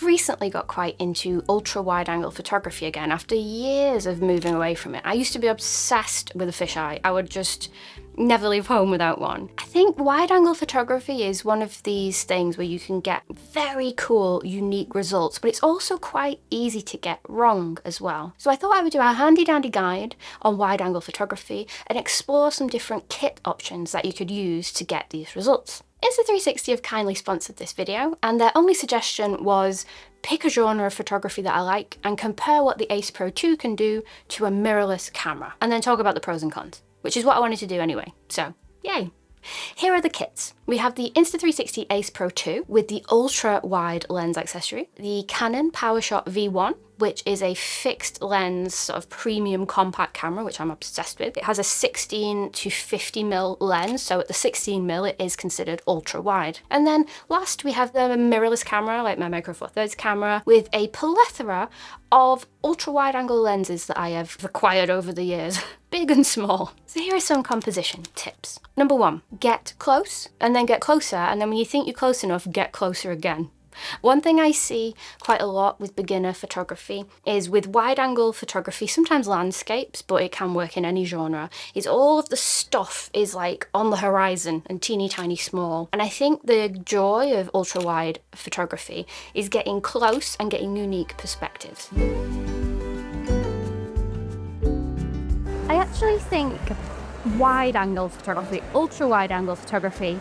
I've recently got quite into ultra wide angle photography again after years of moving away from it. I used to be obsessed with a fisheye. I would just never leave home without one. I think wide angle photography is one of these things where you can get very cool, unique results, but it's also quite easy to get wrong as well. So I thought I would do a handy dandy guide on wide angle photography and explore some different kit options that you could use to get these results. Insta360 have kindly sponsored this video, and their only suggestion was pick a genre of photography that I like and compare what the Ace Pro 2 can do to a mirrorless camera, and then talk about the pros and cons, which is what I wanted to do anyway, so yay. Here are the kits. We have the Insta360 Ace Pro 2 with the ultra wide lens accessory, the Canon PowerShot V1, which is a fixed lens sort of premium compact camera, which I'm obsessed with. It has a 16 to 50mm lens, so at the 16mm it is considered ultra wide. And then last we have the mirrorless camera, like my Micro Four Thirds camera, with a plethora of ultra wide angle lenses that I have acquired over the years, big and small. So here are some composition tips. Number one, get close and then get closer, and then when you think you're close enough, get closer again. One thing I see quite a lot with beginner photography is with wide angle photography, sometimes landscapes, but it can work in any genre, is all of the stuff is like on the horizon and teeny tiny small. And I think the joy of ultra wide photography is getting close and getting unique perspectives. I actually think wide angle photography, ultra wide angle photography,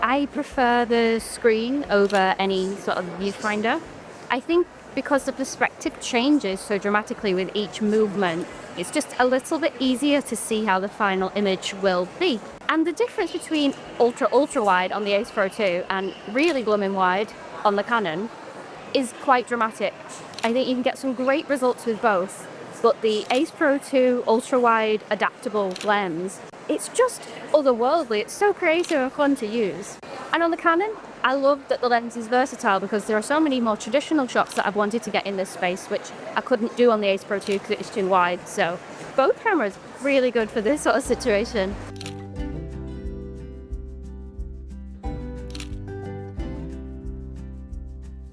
I prefer the screen over any sort of viewfinder. I think because the perspective changes so dramatically with each movement, it's just a little bit easier to see how the final image will be. And the difference between ultra wide on the Ace Pro 2 and really blooming wide on the Canon is quite dramatic. I think you can get some great results with both, but the Ace Pro 2 ultra wide adaptable lens, it's just otherworldly. It's so creative and fun to use. And on the Canon, I love that the lens is versatile because there are so many more traditional shots that I've wanted to get in this space, which I couldn't do on the Ace Pro 2 because it was too wide. So both cameras really good for this sort of situation.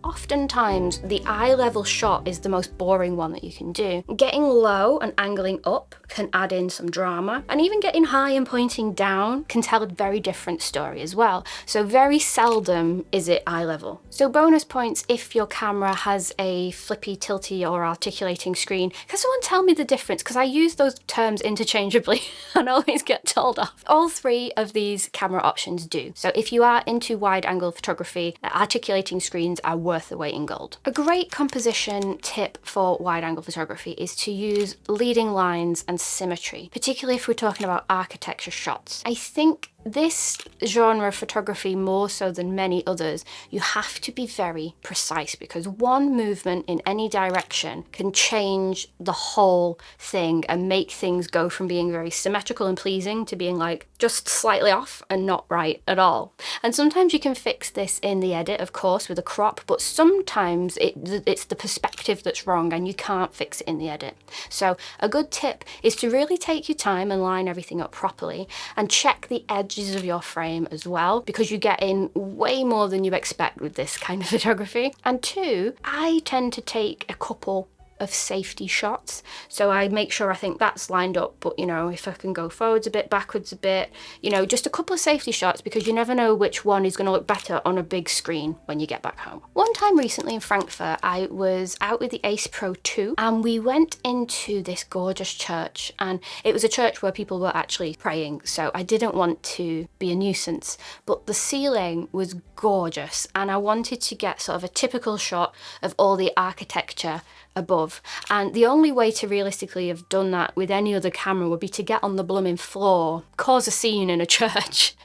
Oftentimes, the eye level shot is the most boring one that you can do. Getting low and angling up can add in some drama, and even getting high and pointing down can tell a very different story as well. So very seldom is it eye level. So bonus points if your camera has a flippy, tilty or articulating screen. Can someone tell me the difference? Because I use those terms interchangeably and always get told off. All three of these camera options do. So if you are into wide angle photography, articulating screens are worth the weight in gold. A great composition tip for wide angle photography is to use leading lines and symmetry, particularly if we're talking about architecture shots. I think this genre of photography, more so than many others, you have to be very precise because one movement in any direction can change the whole thing and make things go from being very symmetrical and pleasing to being like just slightly off and not right at all. And sometimes you can fix this in the edit, of course, with a crop, but sometimes it's the perspective that's wrong and you can't fix it in the edit. So a good tip is to really take your time and line everything up properly and check the edges of your frame as well, because you get in way more than you expect with this kind of photography. And two, I tend to take a couple of safety shots, so I make sure I think that's lined up, but you know, if I can go forwards a bit, backwards a bit, you know, just a couple of safety shots, because you never know which one is going to look better on a big screen when you get back home. One time recently in Frankfurt, I was out with the Ace Pro 2 and we went into this gorgeous church, and it was a church where people were actually praying, so I didn't want to be a nuisance, but the ceiling was gorgeous and I wanted to get sort of a typical shot of all the architecture above, and the only way to realistically have done that with any other camera would be to get on the blooming floor, cause a scene in a church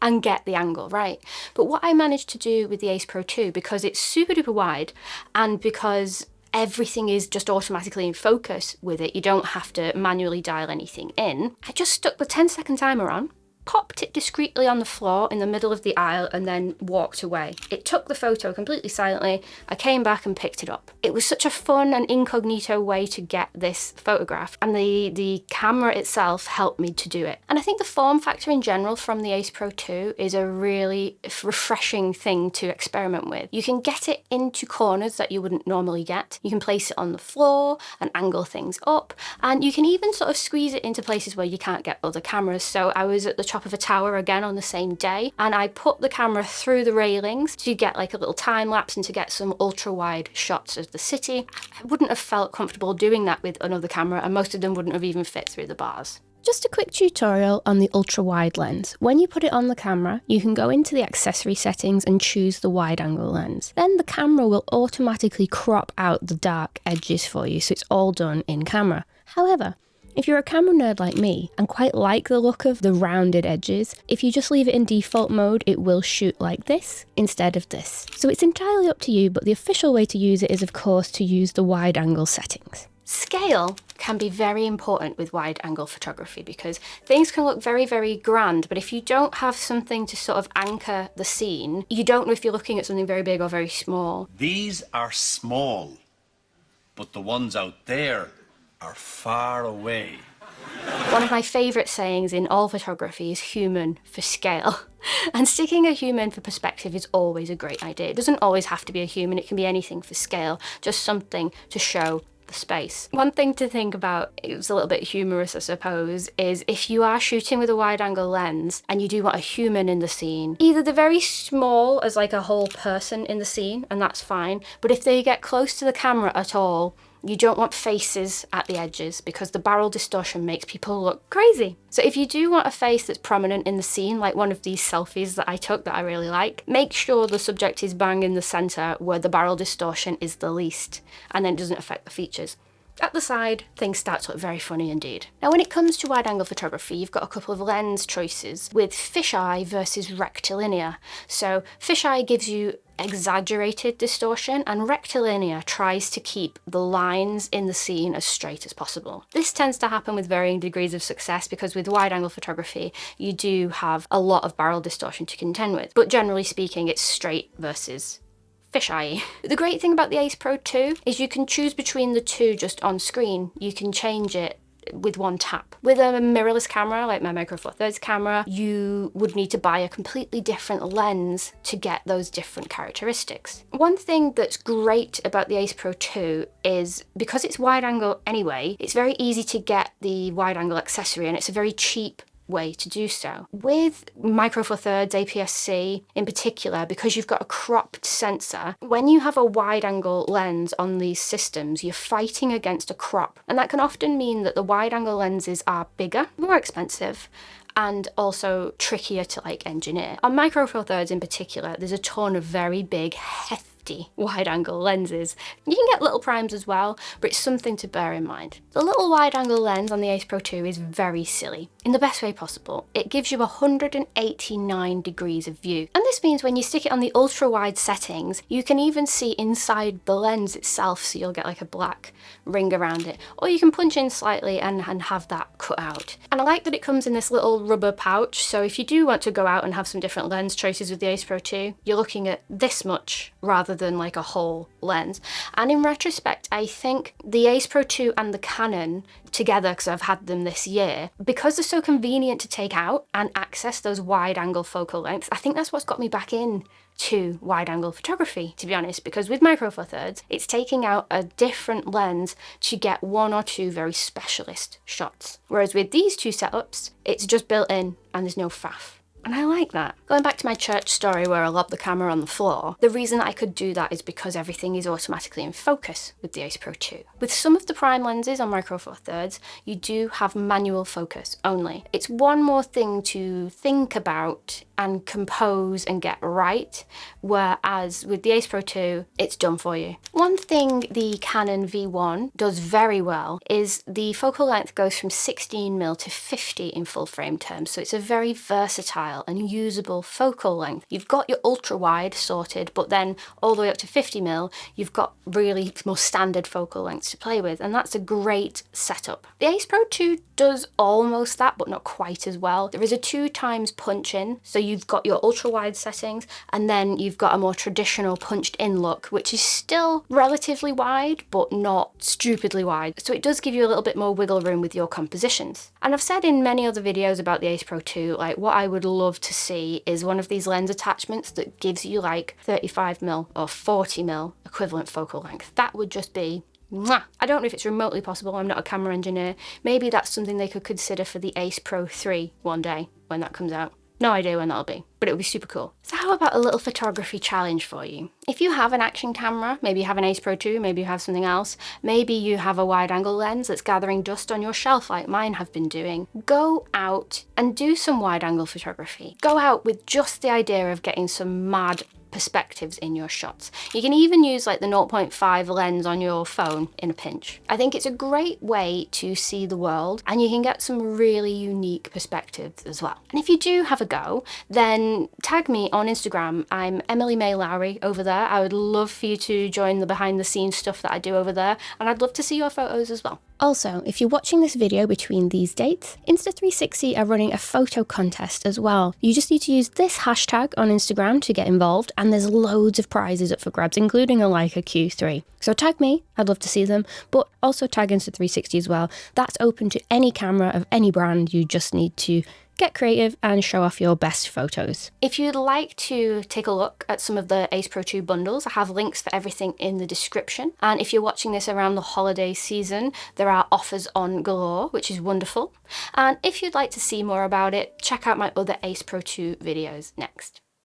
and get the angle right. But what I managed to do with the Ace Pro 2, because it's super duper wide and because everything is just automatically in focus with it, you don't have to manually dial anything in, I just stuck the 10-second timer on popped it discreetly on the floor in the middle of the aisle and then walked away. It took the photo completely silently. I came back and picked it up. It was such a fun and incognito way to get this photograph, and the camera itself helped me to do it. And I think the form factor in general from the Ace Pro 2 is a really refreshing thing to experiment with. You can get it into corners that you wouldn't normally get. You can place it on the floor and angle things up, and you can even sort of squeeze it into places where you can't get other cameras. So I was at the top of a tower again on the same day, and I put the camera through the railings to get like a little time lapse and to get some ultra wide shots of the city. I wouldn't have felt comfortable doing that with another camera, and most of them wouldn't have even fit through the bars. Just a quick tutorial on the ultra wide lens. When you put it on the camera, you can go into the accessory settings and choose the wide angle lens. Then the camera will automatically crop out the dark edges for you, so it's all done in camera. However, if you're a camera nerd like me and quite like the look of the rounded edges, if you just leave it in default mode, it will shoot like this instead of this. So it's entirely up to you, but the official way to use it is of course to use the wide angle settings. Scale can be very important with wide angle photography because things can look very, very grand, but if you don't have something to sort of anchor the scene, you don't know if you're looking at something very big or very small. These are small, but the ones out there are far away. One of my favourite sayings in all photography is human for scale. And sticking a human for perspective is always a great idea. It doesn't always have to be a human, it can be anything for scale, just something to show the space. One thing to think about, it's a little bit humorous I suppose, is if you are shooting with a wide angle lens and you do want a human in the scene, either they're very small as like a whole person in the scene, and that's fine, but if they get close to the camera at all, you don't want faces at the edges because the barrel distortion makes people look crazy. So if you do want a face that's prominent in the scene, like one of these selfies that I took that I really like, make sure the subject is bang in the center where the barrel distortion is the least, and then it doesn't affect the features. At the side, things start to look very funny indeed. Now when it comes to wide angle photography, you've got a couple of lens choices with fisheye versus rectilinear. So fisheye gives you exaggerated distortion and rectilinear tries to keep the lines in the scene as straight as possible. This tends to happen with varying degrees of success because with wide angle photography you do have a lot of barrel distortion to contend with, but generally speaking it's straight versus fisheye. The great thing about the Ace Pro 2 is you can choose between the two just on screen. You can change it with one tap. With a mirrorless camera like my Micro Four Thirds camera, you would need to buy a completely different lens to get those different characteristics. One thing that's great about the Ace Pro 2 is because it's wide angle anyway, it's very easy to get the wide angle accessory and it's a very cheap way to do so. With Micro Four Thirds, APS-C in particular, because you've got a cropped sensor, when you have a wide angle lens on these systems, you're fighting against a crop. And that can often mean that the wide angle lenses are bigger, more expensive, and also trickier to like engineer. On Micro Four Thirds in particular, there's a ton of very big, hefty wide angle lenses. You can get little primes as well, but it's something to bear in mind. The little wide angle lens on the Ace Pro 2 is very silly, in the best way possible. It gives you 189 degrees of view. And this means when you stick it on the ultra wide settings, you can even see inside the lens itself, so you'll get like a black ring around it. Or you can punch in slightly and have that cut out. And I like that it comes in this little rubber pouch, so if you do want to go out and have some different lens choices with the Ace Pro 2, you're looking at this much rather than like a whole lens. And in retrospect, I think the Ace Pro 2 and the Canon together, because I've had them this year, because they're so convenient to take out and access those wide angle focal lengths, I think that's what's got me back in to wide angle photography, to be honest, because with Micro Four Thirds, it's taking out a different lens to get one or two very specialist shots. Whereas with these two setups, it's just built in and there's no faff. And I like that. Going back to my church story where I lobbed the camera on the floor, the reason I could do that is because everything is automatically in focus with the Ace Pro 2. With some of the prime lenses on Micro Four Thirds, you do have manual focus only. It's one more thing to think about and compose and get right, whereas with the Ace Pro 2, it's done for you. One thing the Canon V1 does very well is the focal length goes from 16mm to 50 in full frame terms, so it's a very versatile and usable focal length. You've got your ultra wide sorted, but then all the way up to 50mm, you've got really more standard focal lengths to play with, and that's a great setup. The Ace Pro 2 does almost that, but not quite as well. There is a 2x punch in, so you've got your ultra wide settings, and then you've got a more traditional punched in look, which is still relatively wide, but not stupidly wide. So it does give you a little bit more wiggle room with your compositions. And I've said in many other videos about the Ace Pro 2, like what I would love to see is one of these lens attachments that gives you like 35mm or 40mm equivalent focal length. That would just be mwah. I don't know if it's remotely possible, I'm not a camera engineer. Maybe that's something they could consider for the Ace Pro 3 one day when that comes out. No idea when that'll be, but it would be super cool. So how about a little photography challenge for you? If you have an action camera, maybe you have an Ace Pro 2, maybe you have something else, maybe you have a wide angle lens that's gathering dust on your shelf like mine have been doing, go out and do some wide angle photography. Go out with just the idea of getting some mad perspectives in your shots. You can even use like the 0.5 lens on your phone in a pinch. I think it's a great way to see the world, and you can get some really unique perspectives as well. And if you do have a go, then tag me on Instagram. I'm Emily May Lowry over there. I would love for you to join the behind the scenes stuff that I do over there, and I'd love to see your photos as well. Also, if you're watching this video between these dates, Insta360 are running a photo contest as well. You just need to use this hashtag on Instagram to get involved, and there's loads of prizes up for grabs, including a Leica Q3. So tag me, I'd love to see them, but also tag Insta360 as well. That's open to any camera of any brand. You just need to get creative and show off your best photos. If you'd like to take a look at some of the Ace Pro 2 bundles, I have links for everything in the description. And if you're watching this around the holiday season, there are offers on galore, which is wonderful. And if you'd like to see more about it, check out my other Ace Pro 2 videos next.